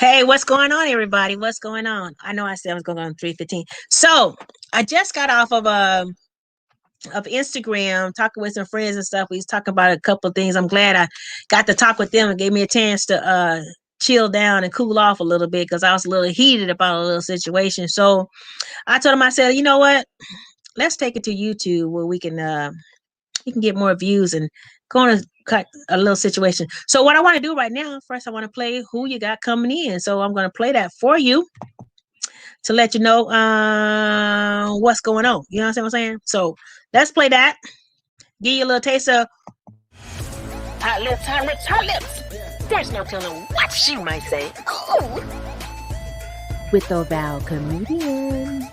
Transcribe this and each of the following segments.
Hey, what's going on, everybody? What's going on? I know I said I was going on 3:15. So I just got off of Instagram talking with some friends and stuff. We was talking about a couple of things. I'm glad I got to talk with them and gave me a chance to chill down and cool off a little bit because I was a little heated about a little situation. So I told them, I said, you know what? Let's take it to YouTube where we can get more views and go on a cut a little situation. So what I want to do right now, first I want to play who you got coming in. So I'm going to play that for you to let you know what's going on. You know what I'm saying? So let's play that. Give you a little taste of hot lips. There's no telling what she might say. Ooh. With the Val comedian.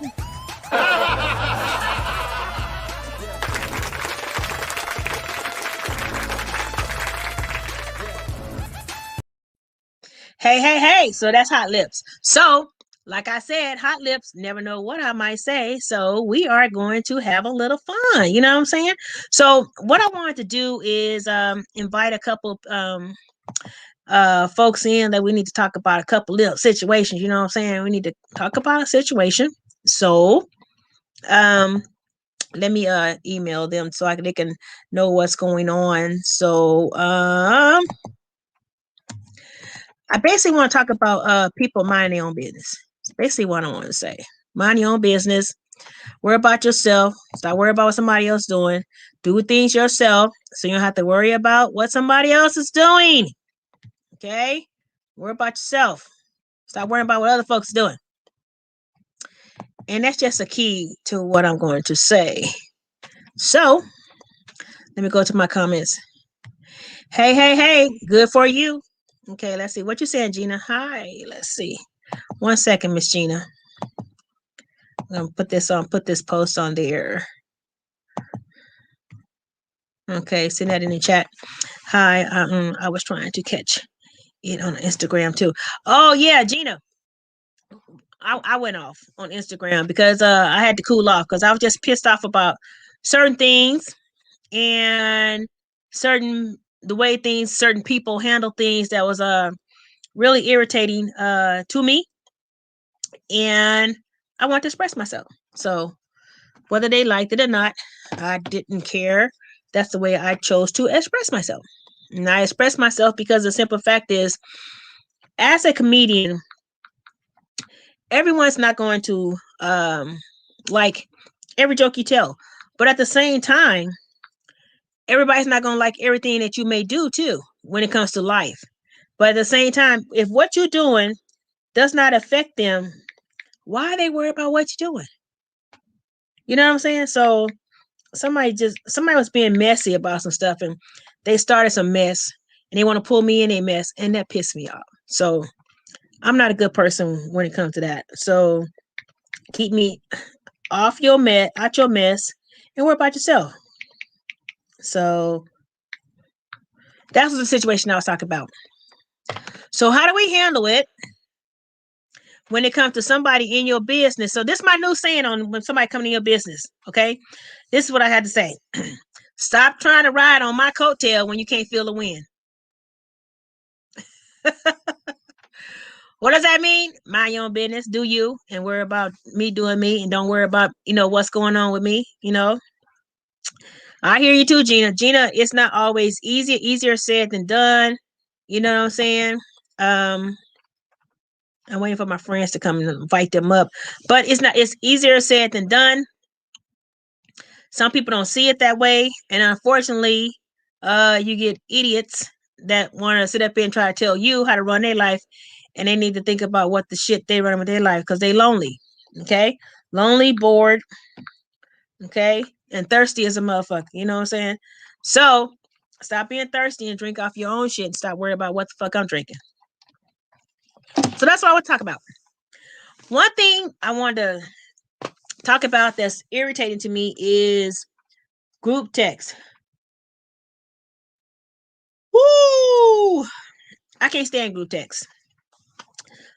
Hey. So that's hot lips. So, like I said, hot lips never know what I might say. So we are going to have a little fun. You know what I'm saying? So what I wanted to do is invite a couple folks in that we need to talk about a couple little situations. You know what I'm saying? We need to talk about a situation. So let me email them so they can know what's going on. So I basically want to talk about people minding their own business. It's basically what I want to say. Mind your own business. Worry about yourself. Stop worrying about what somebody else is doing. Do things yourself so you don't have to worry about what somebody else is doing. Okay? Worry about yourself. Stop worrying about what other folks are doing. And that's just a key to what I'm going to say. So, let me go to my comments. Hey. Good for you. Okay, let's see. What you saying, Gina? Hi. Let's see. 1 second, Miss Gina. I'm gonna put this post on there. Okay, send that in the chat. Hi, I was trying to catch it on Instagram too. Oh yeah, Gina. I went off on Instagram because I had to cool off because I was just pissed off about certain things and the way certain people handle things that was really irritating to me, and I want to express myself. So whether they liked it or not, I didn't care. That's the way I chose to express myself. And I express myself because the simple fact is, as a comedian, everyone's not going to like every joke you tell. But at the same time, everybody's not going to like everything that you may do too when it comes to life. But at the same time, if what you're doing does not affect them, why are they worried about what you're doing? You know what I'm saying? So somebody was being messy about some stuff and they started some mess and they want to pull me in a mess, and that pissed me off. So I'm not a good person when it comes to that. So keep me out your mess, and worry about yourself. So that was the situation I was talking about. So how do we handle it when it comes to somebody in your business? So this is my new saying on when somebody comes in your business. Okay, this is what I had to say. Stop trying to ride on my coattail when you can't feel the wind. What does that mean? Mind your own business, do you, and worry about me doing me, and don't worry about what's going on with me. I hear you too, Gina. Gina, it's not always easier said than done. You know what I'm saying? I'm waiting for my friends to come and invite them up, but it's easier said than done. Some people don't see it that way, and unfortunately, you get idiots that want to sit up here and try to tell you how to run their life, and they need to think about what the shit they run with their life because they lonely. Okay, lonely, bored. Okay, and thirsty as a motherfucker. You know what I'm saying? So stop being thirsty and drink off your own shit and stop worrying about what the fuck I'm drinking. So that's what I want to talk about. One thing I want to talk about that's irritating to me is group text. Woo! I can't stand group text.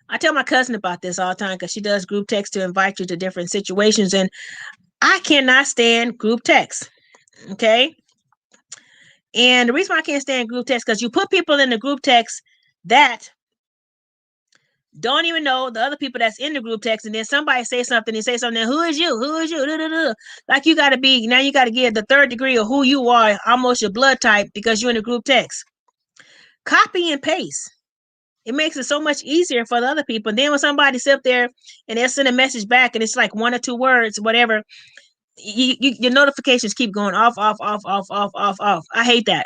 I tell my cousin about this all the time because she does group text to invite you to different situations, and I cannot stand group text. Okay? And the reason why I can't stand group text because you put people in the group text that don't even know the other people that's in the group text, and then somebody say something and say something. Who is you? Who is you? Da, da, da. Like you got to be now. You got to give the third degree of who you are, almost your blood type, because you're in the group text. Copy and paste. It makes it so much easier for the other people. And then when somebody sit there and they send a message back and it's like 1 or 2 words, whatever, your notifications keep going off, off, off, off, off, off, off. I hate that.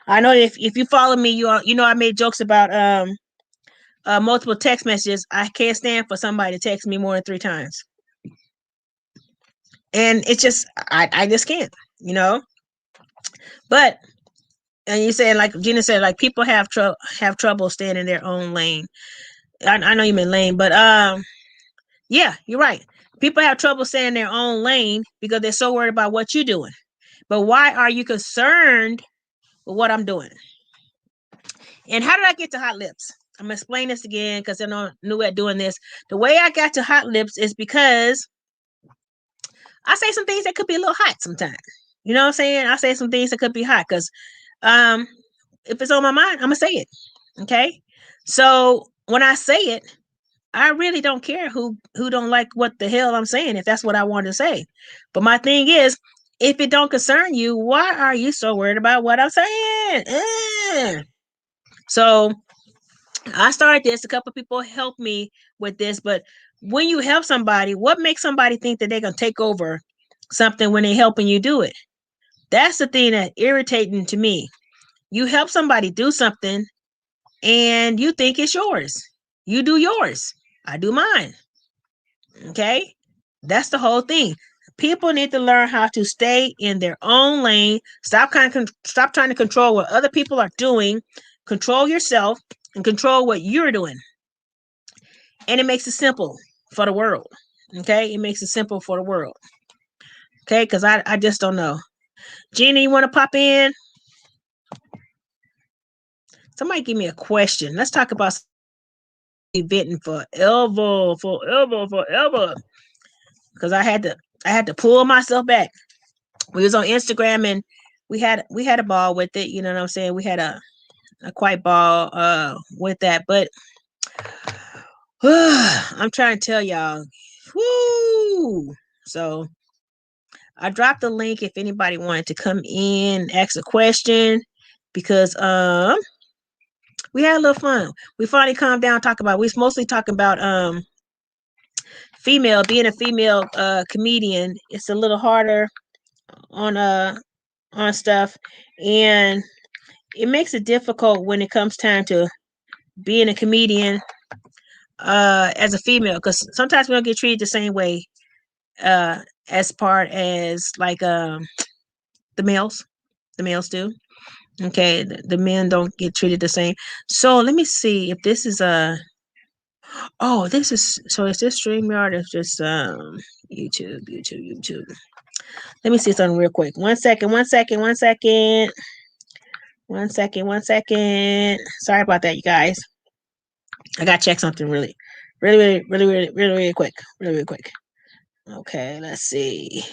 I know if you follow me, you know I made jokes about multiple text messages. I can't stand for somebody to text me more than 3 times. And it's just I just can't, you know. But and you said, like Gina said, like people have trouble staying in their own lane. I know you meant lane, but yeah, you're right. People have trouble staying in their own lane because they're so worried about what you're doing. But why are you concerned with what I'm doing? And how did I get to Hot Lips? I'm gonna explain this again because I know new at doing this. The way I got to Hot Lips is because I say some things that could be a little hot sometimes. You know what I'm saying? I say some things that could be hot because if it's on my mind, I'm gonna say it. Okay. So when I say it, I really don't care who don't like what the hell I'm saying if that's what I want to say. But my thing is, if it don't concern you, why are you so worried about what I'm saying? So I started this. A couple of people helped me with this, but when you help somebody, what makes somebody think that they're gonna take over something when they're helping you do it? That's the thing that's irritating to me. You help somebody do something and you think it's yours. You do yours. I do mine. Okay? That's the whole thing. People need to learn how to stay in their own lane. Stop trying to control what other people are doing. Control yourself and control what you're doing. And it makes it simple for the world. Okay? It makes it simple for the world. Okay? Because I just don't know. Gina, you want to pop in? Somebody give me a question. Let's talk about venting forever. Because I had to pull myself back. We was on Instagram and we had a ball with it. You know what I'm saying? We had a quite ball with that. But I'm trying to tell y'all. Woo! So I dropped the link if anybody wanted to come in, ask a question, because we had a little fun. We finally calmed down, we was mostly talking about being a female comedian. It's a little harder on stuff, and it makes it difficult when it comes time to being a comedian as a female, because sometimes we don't get treated the same way as part as like the males do. Okay, the men don't get treated the same. So let me see if this is this is, so is this StreamYard or just YouTube? Let me see something real quick. One second. Sorry about that, you guys. I gotta check something really quick. Really quick. Okay, let's see.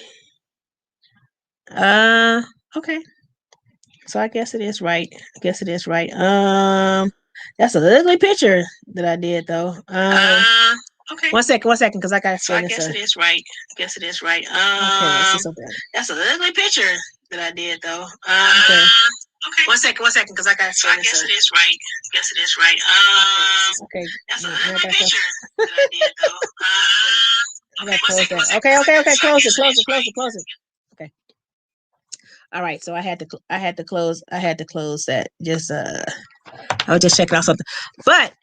Okay. So I guess it is right. That's an ugly picture that I did though. Okay. One second, because I gotta. So I guess it is right. Okay, let's see something. That's an ugly picture that I did though. Okay. Okay. One second, because I gotta. So I guess it is right. Okay. That's an ugly picture that I did though. I gotta close that. Okay. Close it. Okay. All right. So I had to close that. Just I was just checking out something. But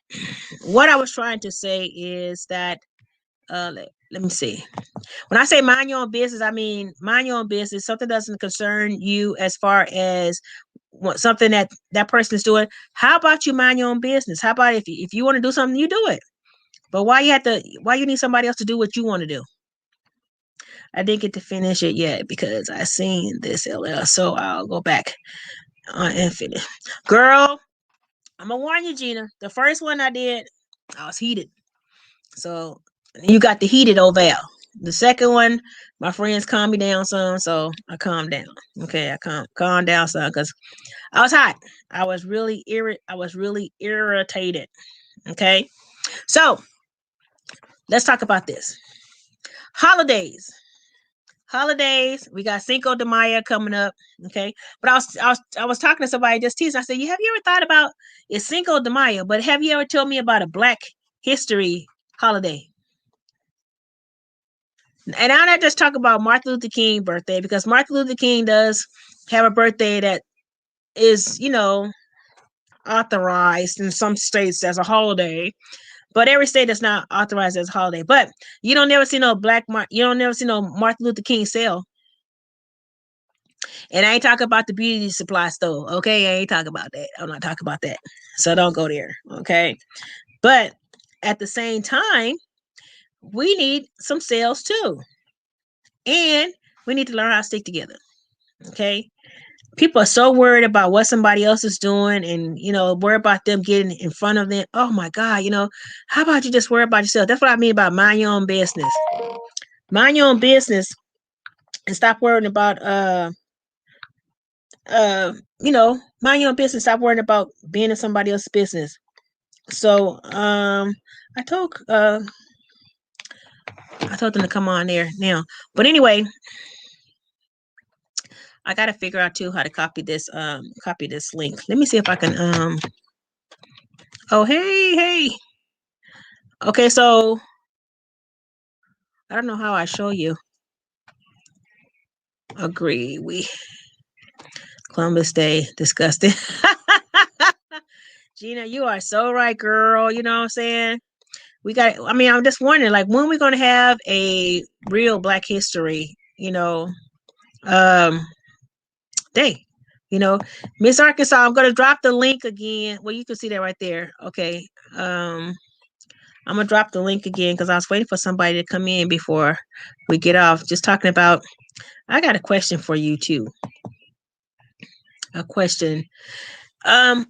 what I was trying to say is that let me see. When I say mind your own business, I mean mind your own business. Something doesn't concern you as far as something that person is doing. How about you mind your own business? How about if you want to do something, you do it. But why you need somebody else to do what you want to do? I didn't get to finish it yet because I seen this LL, so I'll go back and finish. Girl, I'm gonna warn you, Gina. The first one I did, I was heated. So you got the heated Oval. The second one, my friends calmed me down some, so I calmed down. Okay, I calmed down some because I was hot. I was really irritated. Okay. So let's talk about this. Holidays. Holidays. We got Cinco de Mayo coming up. Okay. But I was talking to somebody just teasing. I said, have you ever thought about it's Cinco de Mayo, but have you ever told me about a Black History holiday? And I'm not just talking about Martin Luther King birthday, because Martin Luther King does have a birthday that is, authorized in some states as a holiday, but every state is not authorized as a holiday. But you don't never see no you don't never see no Martin Luther King sale. And I ain't talking about the beauty supply store, okay? I ain't talking about that. I'm not talking about that. So don't go there, okay? But at the same time, we need some sales too. And we need to learn how to stick together, okay? People are so worried about what somebody else is doing and, worry about them getting in front of them. Oh my God, how about you just worry about yourself? That's what I mean about mind your own business. Mind your own business and stop worrying about, mind your own business. Stop worrying about being in somebody else's business. So, I told them to come on there now. But anyway, I got to figure out too how to copy this link. Let me see if I can, oh, hey. Okay, so I don't know how I show you. Agree. Columbus Day, disgusting. Gina, you are so right, girl. You know what I'm saying? I'm just wondering, like, when we're going to have a real Black History, day. Miss Arkansas, I'm going to drop the link again. Well, you can see that right there. Okay. I'm going to drop the link again because I was waiting for somebody to come in before we get off. Just talking about, I got a question for you too. A question. The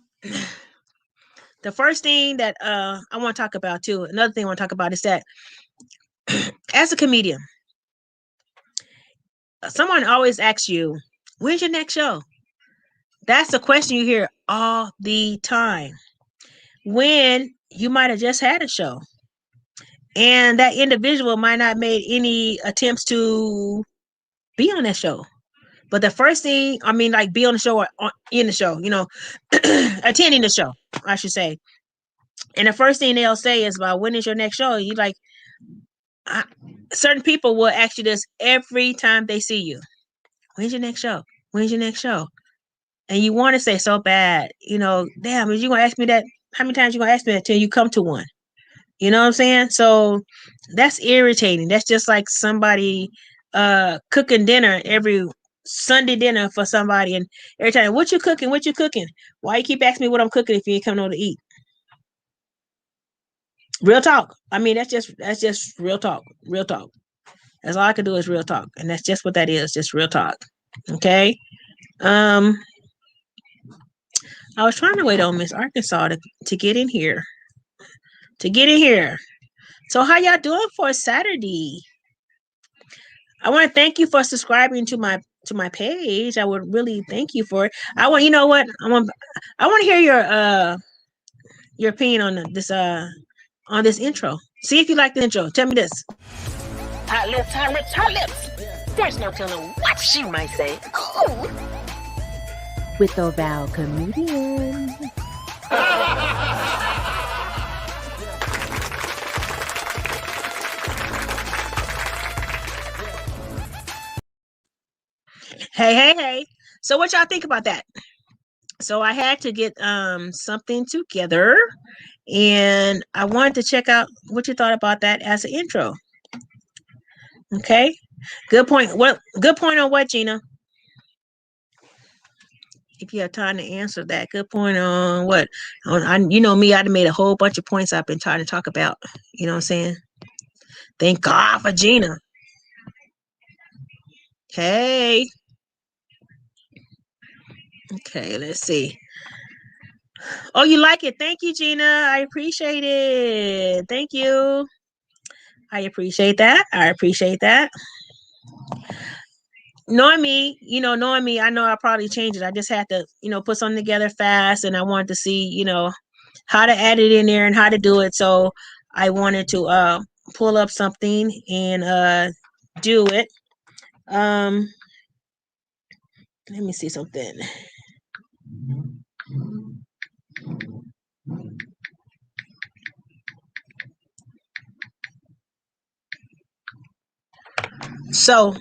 first thing that I want to talk about too, another thing I want to talk about is that as a comedian, someone always asks you, when's your next show? That's a question you hear all the time. When you might have just had a show and that individual might not made any attempts to be on that show. But the first thing, like be on the show or in the show, attending the show, I should say. And the first thing they'll say is, well, when is your next show? You like, certain people will ask you this every time they see you. When's your next show? When's your next show? And you want to say so bad, damn, is you going to ask me that? How many times you going to ask me that till you come to one? You know what I'm saying? So that's irritating. That's just like somebody cooking dinner every Sunday dinner for somebody, and every time, what you cooking? What you cooking? Why you keep asking me what I'm cooking if you ain't coming over to eat? Real talk. That's just real talk. Real talk. That's all I can do is real talk, and that's just what that is. Just real talk. Okay. I was trying to wait on Miss Arkansas to get in here. So how y'all doing for Saturday? I want to thank you for subscribing to my page. I would really thank you for it. You know what? I want to hear your opinion on this intro. See if you like the intro. Tell me this. Hot lips. There's no telling what she might say. Ooh. With the Val Comedian. Hey. So what y'all think about that? So I had to get something together, and I wanted to check out what you thought about that as an intro. Okay. Good point. What good point on what, Gina? If you have time to answer that, good point on what? You know me, I'd made a whole bunch of points I've been trying to talk about. You know what I'm saying? Thank God for Gina. Hey. Okay, let's see. Oh, you like it? Thank you, Gina. I appreciate it. Thank you. I appreciate that. Knowing me, I know I'll probably change it. I just had to, put something together fast, and I wanted to see, how to add it in there and how to do it. So I wanted to pull up something and do it. Let me see something. So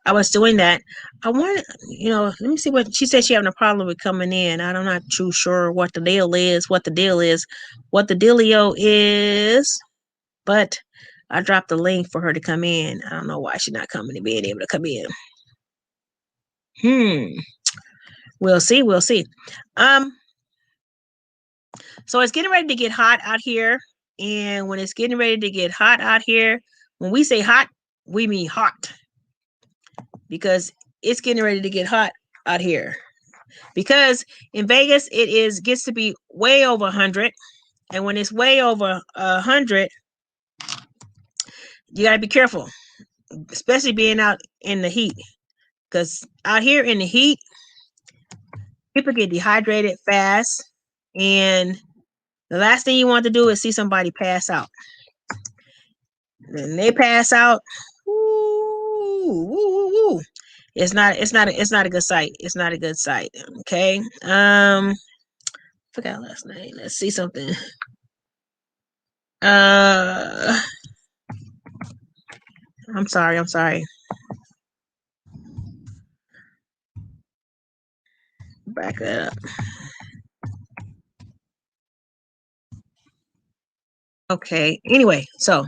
I was doing that. I wanted, let me see what she said. She having a problem with coming in. I'm not too sure what the deal is, what the dealio is. But I dropped the link for her to come in. I don't know why she's not coming and being able to come in. We'll see. So it's getting ready to get hot out here. And when it's getting ready to get hot out here, when we say hot, we mean hot. Because it's getting ready to get hot out here. Because in Vegas, gets to be way over 100. And when it's way over 100, you got to be careful. Especially being out in the heat. Because out here in the heat, people get dehydrated fast. And the last thing you want to do is see somebody pass out. When they pass out, it's not a good sight. It's not a good sight. Okay. Forgot last name. Let's see something. I'm sorry. Back it up. Okay. Anyway, so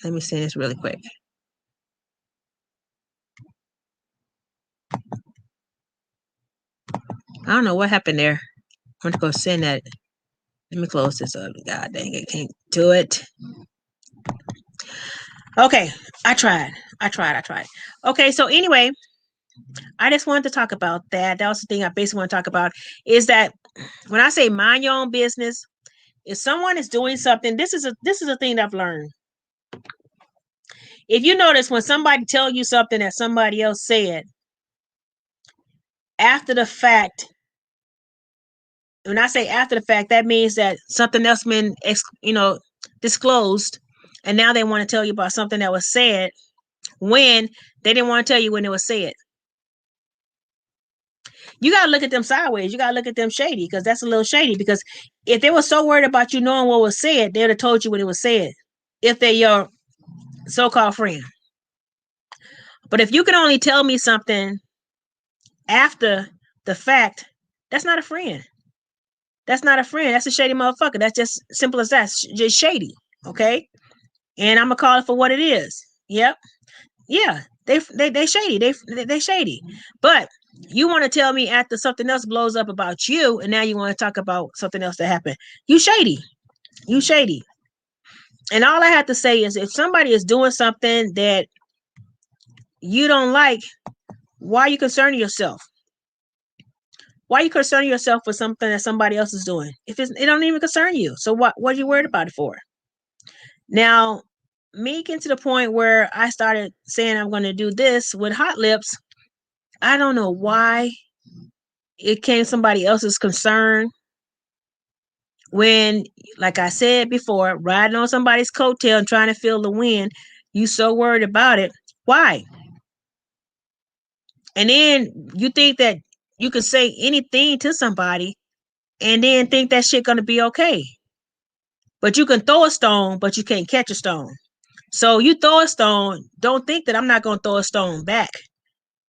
let me say this really quick. I don't know what happened there. I'm going to go send that. Let me close this up. God dang it. Can't do it. Okay. I tried. Okay. So anyway, I just wanted to talk about that. That was the thing I basically want to talk about is that when I say mind your own business, if someone is doing something, this is a thing that I've learned. If you notice when somebody tells you something that somebody else said, after the fact, when I say after the fact, that means that something else been, disclosed, and now they want to tell you about something that was said when they didn't want to tell you when it was said. You got to look at them sideways. You got to look at them shady because that's a little shady. Because if they were so worried about you knowing what was said, they would have told you when it was said. If they're your so-called friend. But if you can only tell me something after the fact, that's not a friend. That's not a friend. That's a shady motherfucker. That's just simple as that. Just shady. Okay. And I'm gonna call it for what it is. Yep. Yeah. They shady. They shady. But you want to tell me after something else blows up about you, and now you want to talk about something else that happened. You shady. And all I have to say is if somebody is doing something that you don't like, why are you concerning yourself? Why are you concerning yourself with something that somebody else is doing? If it don't even concern you. So what are you worried about it for? Now, me getting to the point where I started saying I'm going to do this with Hot Lips, I don't know why it came somebody else's concern when, like I said before, riding on somebody's coattail and trying to feel the wind, you so worried about it. Why? And then you think that you can say anything to somebody and then think that shit gonna be okay. But you can throw a stone, but you can't catch a stone. So you throw a stone, don't think that I'm not gonna throw a stone back.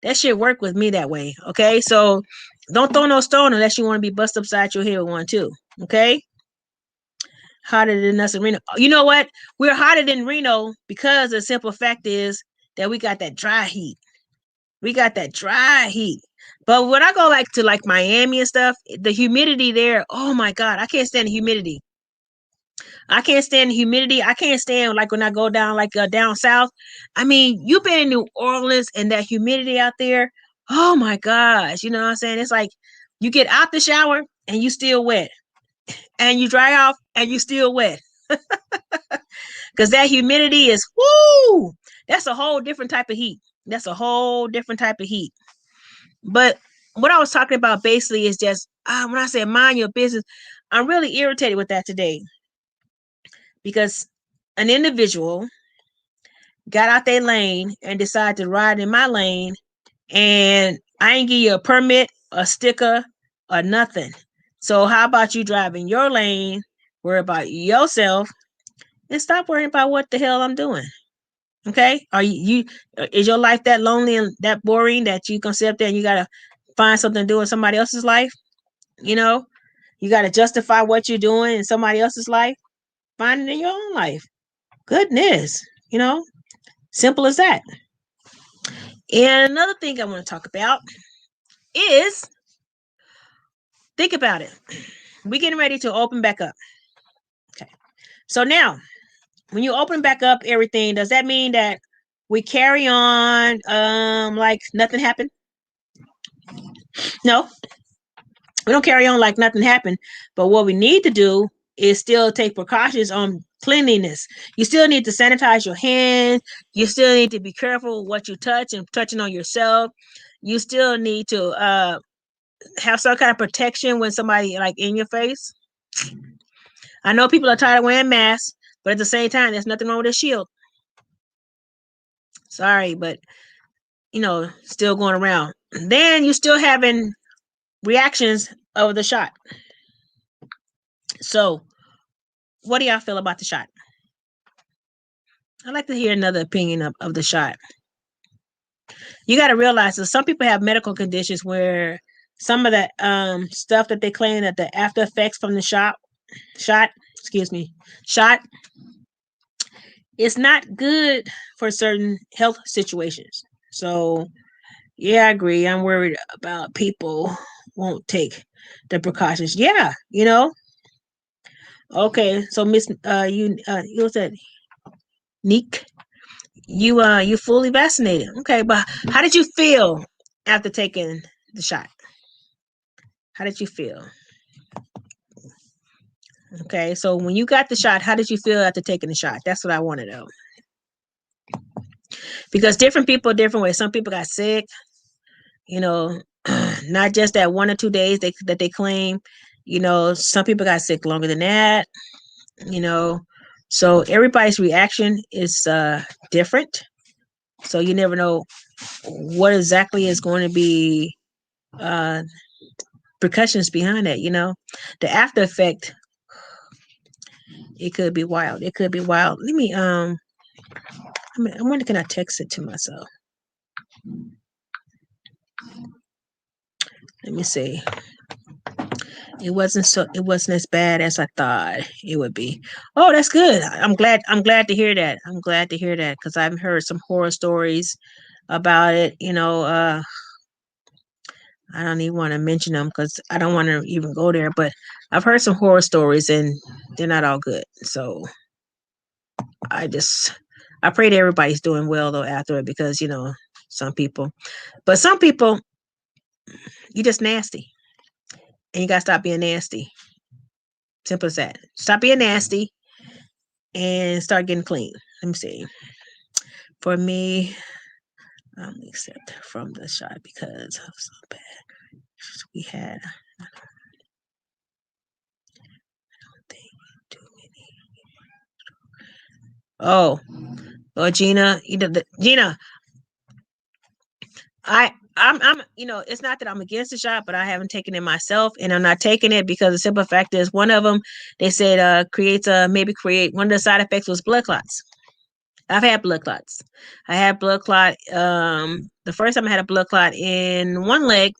That shit work with me that way. Okay. So don't throw no stone unless you want to be bust upside your head with one too. Okay. Hotter than us in Reno. You know what? We're hotter than Reno because the simple fact is that we got that dry heat. But when I go to Miami and stuff, the humidity there, oh my God, I can't stand the humidity. I can't stand when I go down down south. I mean, you've been in New Orleans and that humidity out there. Oh my gosh, you know what I'm saying? It's like you get out the shower and you still wet. And you dry off and you still wet. Because that humidity is woo! That's a whole different type of heat. But what I was talking about basically is just when I say mind your business, I'm really irritated with that today because an individual got out their lane and decided to ride in my lane, and I ain't give you a permit, a sticker, or nothing. So how about you drive in your lane, worry about yourself, and stop worrying about what the hell I'm doing? Okay? Are you is your life that lonely and that boring that you can sit up there and you gotta find something to do in somebody else's life? You know, you gotta justify what you're doing in somebody else's life. Find it in your own life. Goodness, simple as that. And another thing I want to talk about is think about it. We're getting ready to open back up. Okay. So now, when you open back up everything, does that mean that we carry on like nothing happened? No, we don't carry on like nothing happened. But what we need to do is still take precautions on cleanliness. You still need to sanitize your hands. You still need to be careful what you touch and touching on yourself. You still need to have some kind of protection when somebody like in your face. I know people are tired of wearing masks, but at the same time, there's nothing wrong with a shield. Sorry, but still going around. Then you're still having reactions of the shot. So, what do y'all feel about the shot? I'd like to hear another opinion of the shot. You got to realize that some people have medical conditions where some of that stuff that they claim that the after effects from the shot, it's not good for certain health situations. So, yeah, I agree. I'm worried about people won't take the precautions. Yeah, Okay, so Miss, you said Neek, you fully vaccinated. Okay, but how did you feel after taking the shot? How did you feel? Okay, so when you got the shot, how did you feel after taking the shot? That's what I want to know. Because different people are different ways. Some people got sick, not just that 1 or 2 days that they claim. Some people got sick longer than that. So everybody's reaction is different. So you never know what exactly is going to be repercussions behind that. The after effect, it could be wild. It could be wild. Let me I wonder, can I text it to myself? Let me see. It wasn't as bad as I thought it would be. Oh, that's good. I'm glad to hear that. I'm glad to hear that because I've heard some horror stories about it. I don't even want to mention them because I don't want to even go there, but I've heard some horror stories and they're not all good. So I pray that everybody's doing well though after it because, some people, you just nasty and you got to stop being nasty. Simple as that. Stop being nasty and start getting clean. Let me see. For me, except from the shot because of so bad. We had, I don't think too many. Oh, Gina, Gina, I'm it's not that I'm against the shot, but I haven't taken it myself, and I'm not taking it because the simple fact is one of them they said create one of the side effects was blood clots. I've had blood clots. I had blood clot. The first time I had a blood clot in one leg,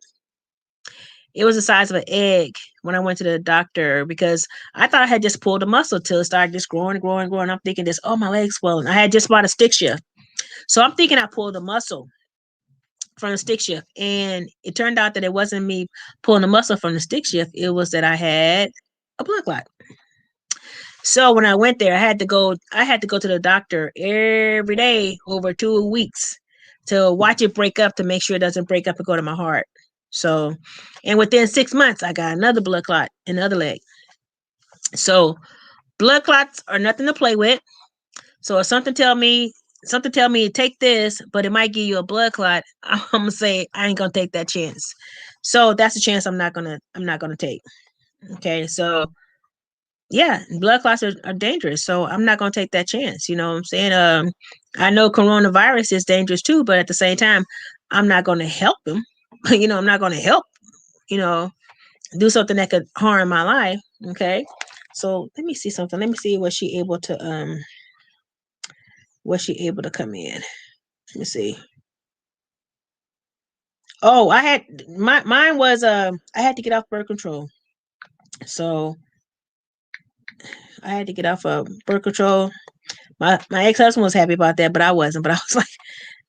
it was the size of an egg when I went to the doctor because I thought I had just pulled a muscle till it started just growing. I'm thinking this, oh, my leg's swelling. I had just bought a stick shift. So I'm thinking I pulled a muscle from the stick shift. And it turned out that it wasn't me pulling the muscle from the stick shift. It was that I had a blood clot. So when I went there, I had to go to the doctor every day over 2 weeks to watch it break up to make sure it doesn't break up and go to my heart. So, and within 6 months, I got another blood clot in the other leg. So blood clots are nothing to play with. So if something tell me take this, but it might give you a blood clot, I'm gonna say I ain't gonna take that chance. So that's a chance I'm not gonna take. Okay, so yeah, blood clots are dangerous, so I'm not gonna take that chance. You know what I'm saying? I know coronavirus is dangerous too, but at the same time, I'm not gonna help him. You know, I'm not gonna help. You know, do something that could harm my life. Okay, so let me see something. Let me see was she able to come in? Let me see. Oh, I had mine was I had to get off birth control. So I had to get off of birth control. My ex-husband was happy about that, but I wasn't. But I was like,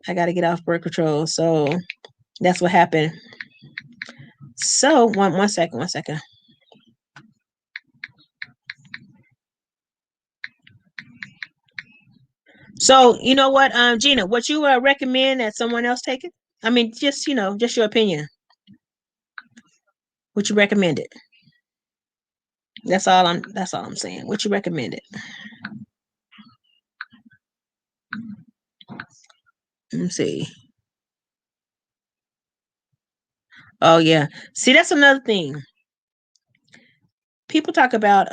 I got to get off birth control. So that's what happened. So one second. So you know what, Gina, what you recommend that someone else take it? I mean, just just your opinion. Would you recommend it? That's all I'm saying. Would you recommend it? Let me see. Oh yeah. See, that's another thing. People talk about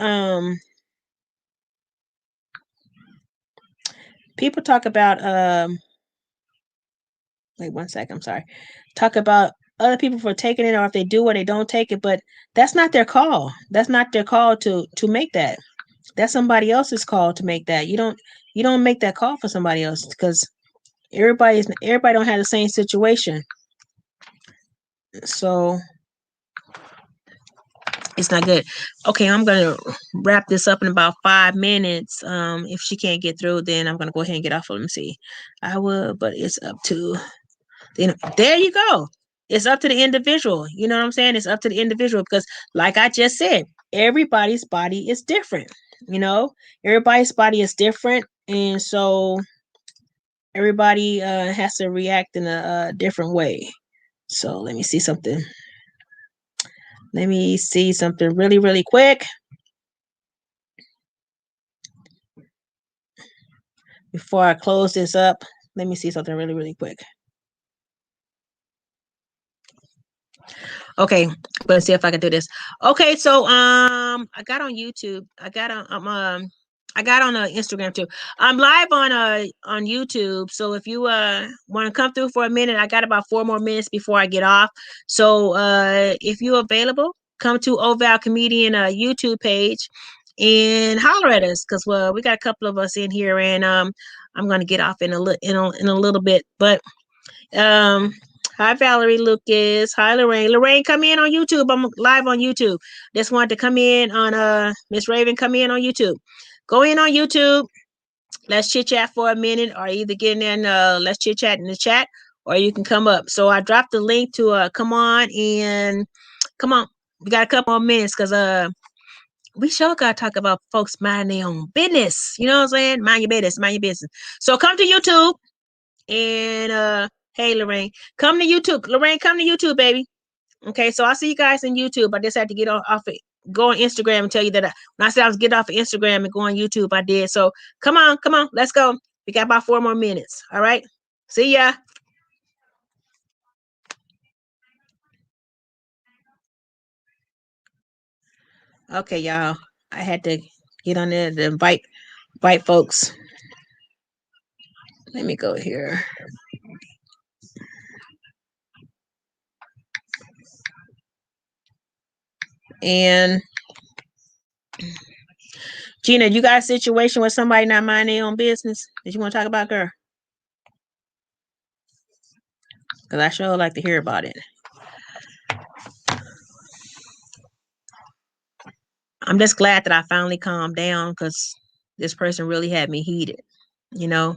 wait one second, I'm sorry. Talk about other people for taking it, or if they do or they don't take it, but that's not their call. That's not their call to make that. That's somebody else's call to make that. You don't make that call for somebody else, because everybody don't have the same situation. So it's not good. Okay, I'm gonna wrap this up in about 5 minutes. If she can't get through, then I'm gonna go ahead and get off. Let me see. I would, but it's up to there you go. It's up to the individual. You know what I'm saying? It's up to the individual, because like I just said, everybody's body is different. You know, everybody's body is different, and so everybody has to react in a different way. So let me see something. Let me see something really, really quick before I close this up. Let me see something really, really quick. Okay, I'm gonna see if I can do this. Okay, so I got on YouTube. I got on Instagram too. I'm live on YouTube. So if you want to come through for a minute, I got about 4 more minutes before I get off. So if you're available, come to Oval Comedian YouTube page and holler at us, because we got a couple of us in here, and I'm gonna get off in a little bit, but hi Valerie Lucas. Hi Lorraine. Lorraine, come in on YouTube. I'm live on YouTube. Just wanted to come in on Miss Raven, come in on YouTube. Go in on YouTube. Let's chit chat for a minute, or either get in there and let's chit chat in the chat, or you can come up. So I dropped the link to come on. We got a couple more minutes, because we sure gotta talk about folks minding their own business. You know what I'm saying? Mind your business, mind your business. So come to YouTube and hey Lorraine, come to YouTube. Lorraine, come to YouTube, baby. Okay, so I'll see you guys in YouTube. I just had to get off it. Go on Instagram and tell you that when I said I was getting off of Instagram and go on YouTube, I did. So come on, let's go. We got about 4 more minutes. All right. See ya. Okay, y'all. I had to get on there to invite folks. Let me go here. And Gina, you got a situation with somebody not minding their own business that you want to talk about, girl? Because I sure like to hear about it. I'm just glad that I finally calmed down, because this person really had me heated. You know,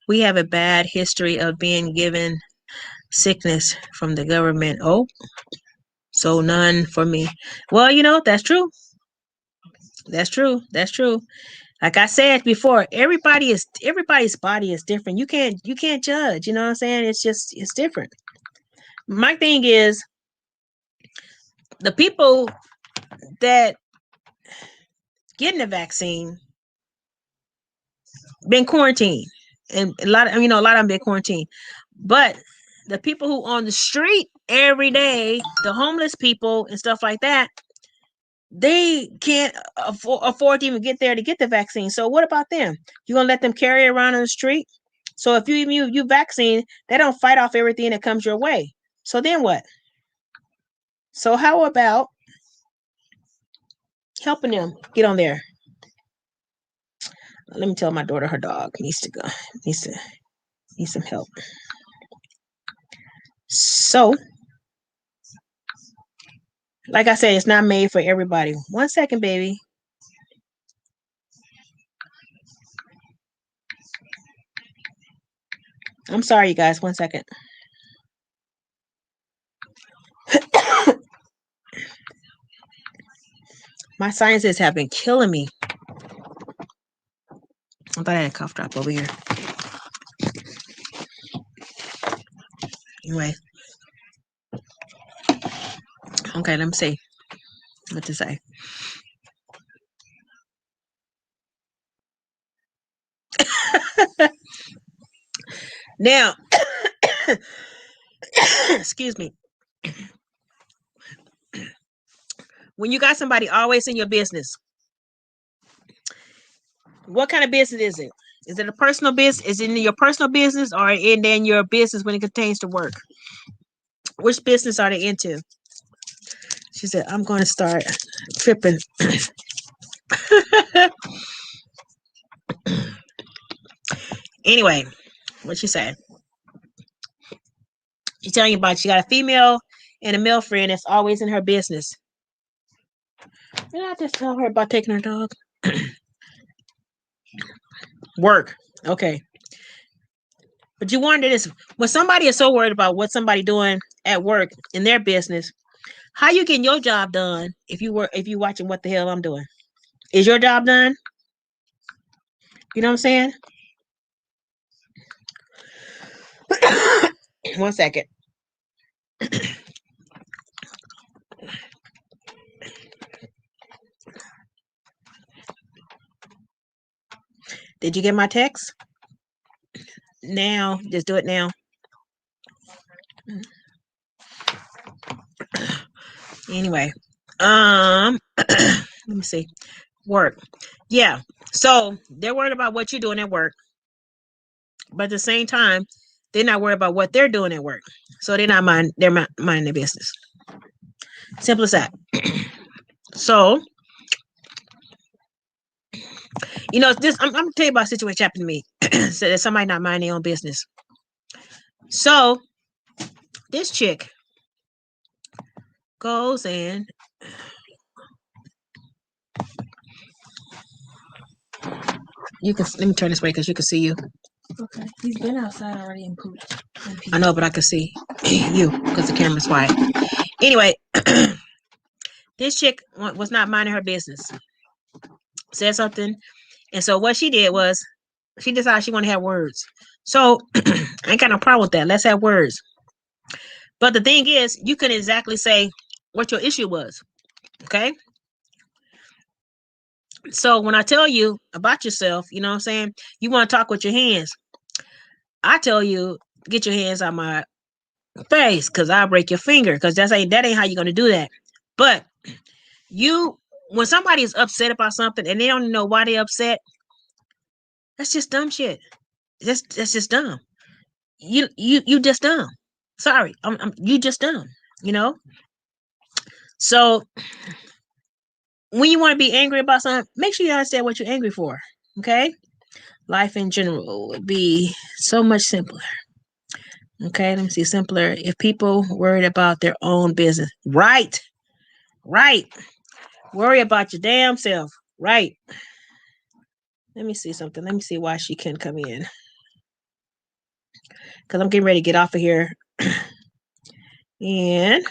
we have a bad history of being given sickness from the government. Oh, so none for me. Well, that's true. That's true. That's true. Like I said before, everybody's body is different. You can't judge. You know what I'm saying? It's different. My thing is, the people that getting the vaccine been quarantined, and a lot of them been quarantined. But the people who on the street every day, the homeless people and stuff like that, they can't afford to even get there to get the vaccine. So what about them? You gonna let them carry it around on the street? So if you vaccine, they don't fight off everything that comes your way. So then what? So how about helping them get on there? Let me tell my daughter her dog needs some help. So, like I said, it's not made for everybody. 1 second, baby. I'm sorry, you guys. 1 second. My sinuses have been killing me. I thought I had a cough drop over here. Anyway. Okay, let me see what to say. Now, excuse me. When you got somebody always in your business, what kind of business is it? Is it a personal business? Is it in your personal business or in your business when it contains to work? Which business are they into? She said, I'm going to start tripping. Anyway, what she said? She's telling you about she got a female and a male friend that's always in her business. Did I just tell her about taking her dog? Work. Okay. But you wonder this, when somebody is so worried about what somebody doing at work in their business, how you getting your job done if you watching what the hell I'm doing? Is your job done? You know what I'm saying? 1 second. Did you get my text? Now, just do it now. Anyway, let me see. Work. Yeah. So they're worried about what you're doing at work, but at the same time, they're not worried about what they're doing at work. So they're not minding their business. Simple as that. So, you know, this I'm gonna tell you about a situation happened to me. So that somebody not minding their own business. So this chick goes and you can let me turn this way because you can see you. Okay, he's been outside already and pooped. I know, but I can see you because the camera's wide. Anyway, this chick was not minding her business. Said something, and so what she did was she decided she wanted to have words. So I ain't got no problem with that. Let's have words. But the thing is, you couldn't exactly say what your issue was. Okay. So when I tell you about yourself, you know what I'm saying? You want to talk with your hands. I tell you, get your hands out my face because I'll break your finger because that ain't how you're gonna do that. But when somebody is upset about something and they don't know why they're upset, that's just dumb shit. That's just dumb. You just dumb. Sorry, you just dumb. You know. So when you want to be angry about something, make sure you understand what you're angry for. Okay. Life in general would be so much simpler. Okay, let me see. Simpler if people worried about their own business. Right. Worry about your damn self. Right. Let me see something. Let me see why she can come in. Because I'm getting ready to get off of here. And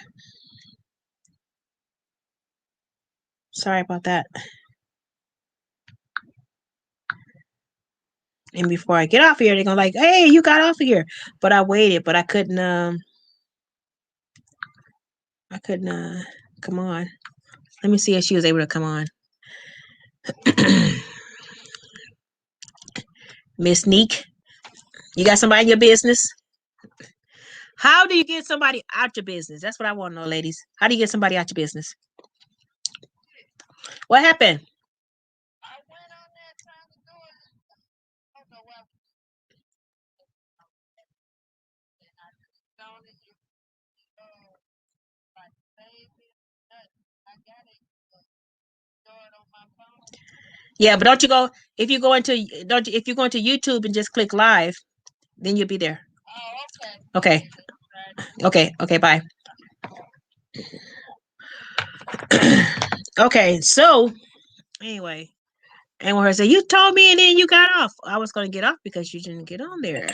sorry about that. And before I get off here, they're gonna like, hey, you got off of here. But I waited, but I couldn't come on. Let me see if she was able to come on. Miss Neek, you got somebody in your business? How do you get somebody out your business? That's what I want to know, ladies. How do you get somebody out your business? What happened? I went on there trying to do it. I don't know what. And I just found it. Like, baby, I got it. Do it on my phone. Yeah, but don't you go if you go into don't you, if you go into YouTube and just click live, then you'll be there. Oh, okay. Okay. Okay. Bye. Okay. So anyway, and when her say you told me and then you got off, I was gonna get off because you didn't get on there.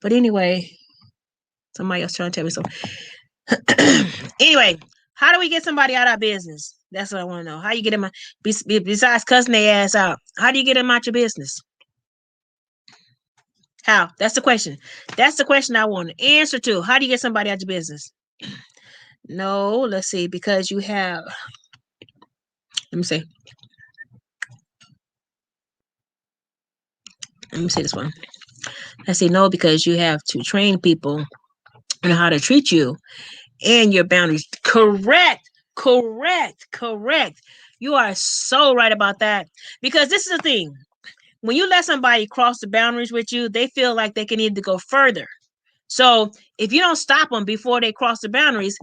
But anyway, somebody else trying to tell me something. Anyway, how do we get somebody out of our business? That's what I want to know. How you get them besides cussing their ass out? How do you get them out your business? How? That's the question. That's the question I want to answer to. How do you get somebody out your business? No, let's see. Because you have. Let me see. Let me see this one. I say no because you have to train people on how to treat you and your boundaries. Correct. Correct. Correct. You are so right about that. Because this is the thing. When you let somebody cross the boundaries with you, they feel like they can either go further. So if you don't stop them before they cross the boundaries,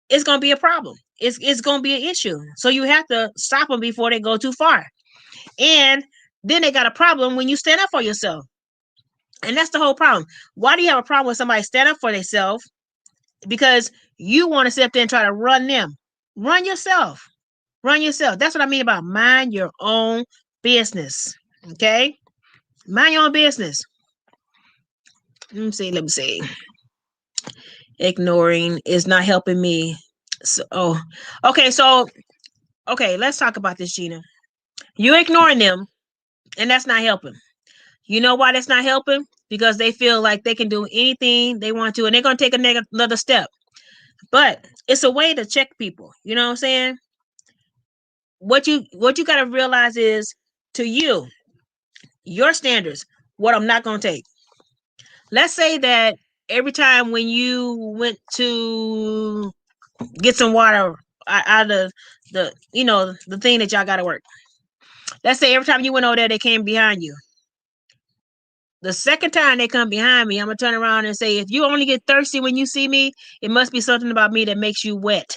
it's going to be a problem. It's going to be an issue. So you have to stop them before they go too far. And then they got a problem when you stand up for yourself. And that's the whole problem. Why do you have a problem with somebody stand up for themselves? Because you want to sit up there and try to run them. Run yourself. Run yourself. That's what I mean about mind your own business. Okay? Mind your own business. Let me see. Ignoring is not helping me. So, okay, let's talk about this, Gina. You ignoring them, and that's not helping. You know why that's not helping? Because they feel like they can do anything they want to, and they're gonna take another step. But it's a way to check people. You know what I'm saying? What you got to realize is to you, your standards. What I'm not gonna take. Let's say that every time when you went to get some water out of the thing that y'all got to work. Let's say every time you went over there, they came behind you. The second time they come behind me, I'm gonna turn around and say, if you only get thirsty when you see me, it must be something about me that makes you wet.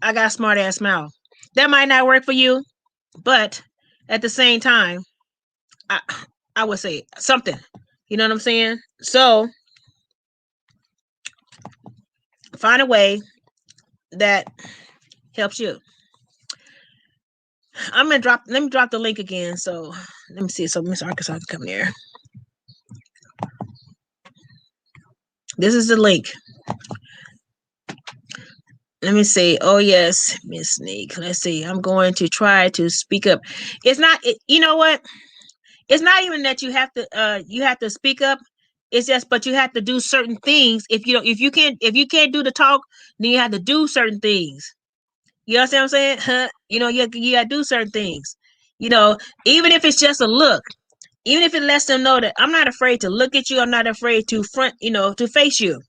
I got a smart ass mouth. That might not work for you, but at the same time, I would say something. You know what I'm saying? So find a way that helps you. I'm gonna let me drop the link again. So let me see. So Miss Arkansas can come there. This is the link. Let me see. Oh yes, Miss Sneak. Let's see. I'm going to try to speak up. It's not. You know what? It's not even that you have to speak up. It's just, but you have to do certain things. If you can't do the talk, then you have to do certain things. You know what I'm saying? You gotta do certain things. Even if it's just a look, even if it lets them know that I'm not afraid to look at you, I'm not afraid to to face you.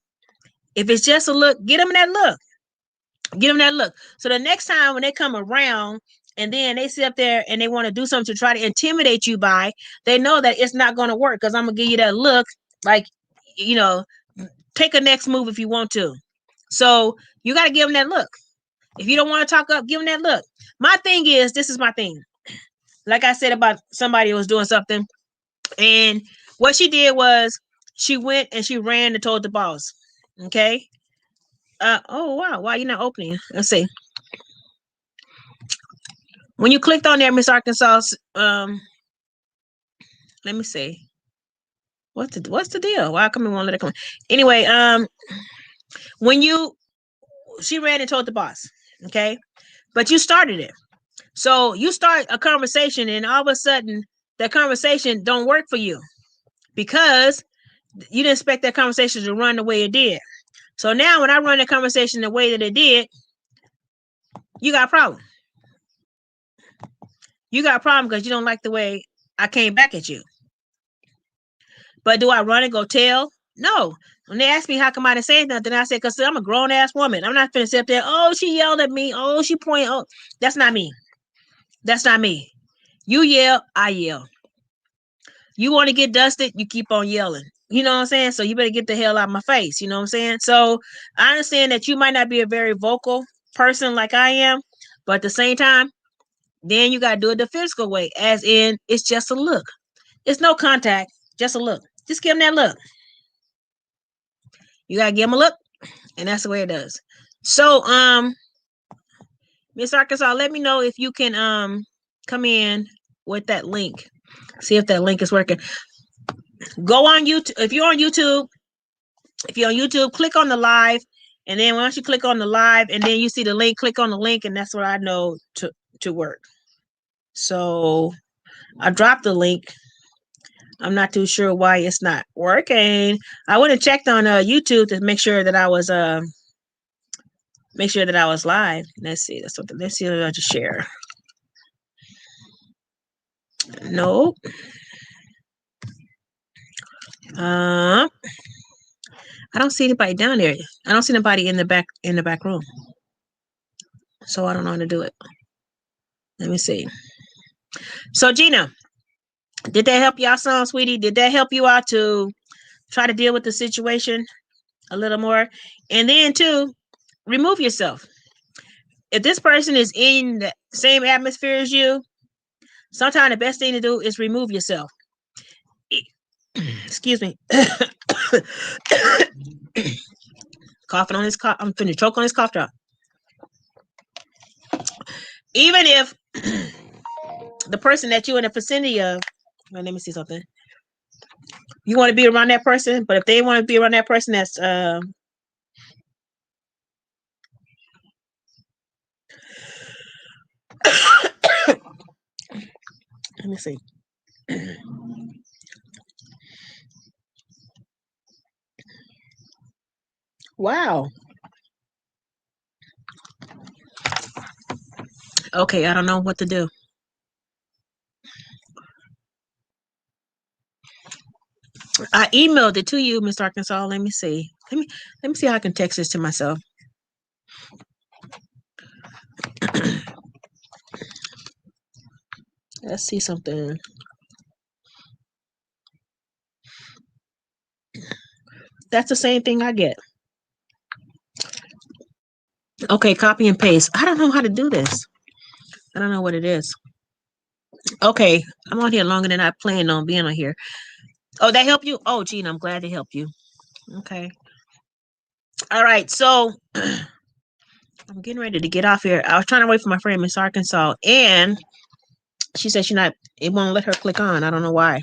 If it's just a look, get them that look. Get them that look. So the next time when they come around and then they sit up there and they want to do something to try to intimidate you they know that it's not going to work because I'm going to give you that look like, take a next move if you want to. So you got to give them that look. If you don't want to talk up, give them that look. My thing is, this is my thing. Like I said about somebody who was doing something. And what she did was she went and she ran and told the boss. Okay. Oh, wow. Why you're not opening? Let's see. When you clicked on there, Miss Arkansas, let me see. What's the deal? Why come you won't let it come? Anyway, she ran and told the boss. Okay. But you started it. So you start a conversation and all of a sudden that conversation don't work for you because you didn't expect that conversation to run the way it did. So now when I run the conversation the way that it did, you got a problem. You got a problem because you don't like the way I came back at you. But do I run and go tell? No, When they asked me how come I didn't say nothing, I said, because I'm a grown ass woman. I'm not finna sit up there. Oh, she yelled at me. Oh, she pointed. Oh, that's not me. That's not me. You yell, I yell. You want to get dusted, you keep on yelling. You know what I'm saying? So you better get the hell out of my face. You know what I'm saying? So I understand that you might not be a very vocal person like I am, but at the same time, then you got to do it the physical way, as in it's just a look. It's no contact, just a look. Just give them that look. You got to give them a look, and that's the way it does. So, Miss Arkansas, let me know if you can come in with that link. See if that link is working. Go on YouTube. If you're on YouTube, click on the live, and then once you click on the live, and then you see the link, click on the link, and that's what I know to work. So I dropped the link. I'm not too sure why it's not working. I went and checked on YouTube to make sure that I was live. Let's see. Let's see what I just share. Nope. I don't see anybody down there. I don't see anybody in the back room. So I don't know how to do it. Let me see. So Gina, did that help you out some, sweetie? Did that help you out to try to deal with the situation a little more? And then too, remove yourself. If this person is in the same atmosphere as you, sometimes the best thing to do is remove yourself. Excuse me. Coughing on this cough. I'm finna choke on this cough drop. Even if the person that you're in the vicinity of, well, let me see something. You want to be around that person, but if they want to be around that person, that's let me see. Wow. Okay, I don't know what to do. I emailed it to you, Miss Arkansas. Let me see. Let me see how I can text this to myself. Let's see something. That's the same thing I get. Okay, copy and paste. I don't know how to do this. I don't know what it is. Okay, I'm on here longer than I planned on being on here. Oh, that helped you? Oh, Gina, I'm glad to help you. Okay. All right, so I'm getting ready to get off here. I was trying to wait for my friend Miss Arkansas, and she said it won't let her click on. I don't know why.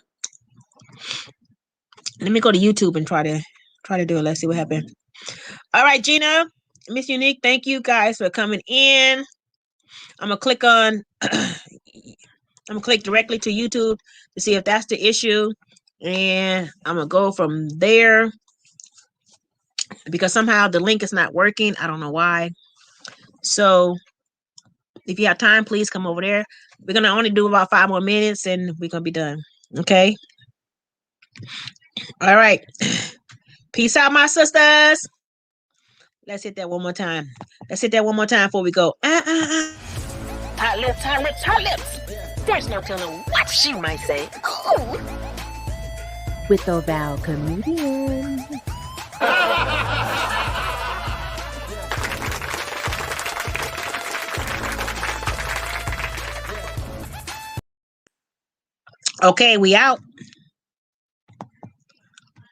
Let me go to YouTube and try to do it. Let's see what happened. All right, Gina, Miss Unique, thank you guys for coming in. I'm gonna click directly to YouTube to see if that's the issue, and I'm gonna go from there because somehow the link is not working. I don't know why. So if you have time, please come over there. We're gonna only do about 5 more minutes and we're gonna be done. Okay. All right. Peace out, my sisters. Let's hit that one more time. Let's hit that one more time before we go. Hot lips, hot lips, hot lips. There's no telling what she might say. Ooh. With the Val Comedian. Okay, we out.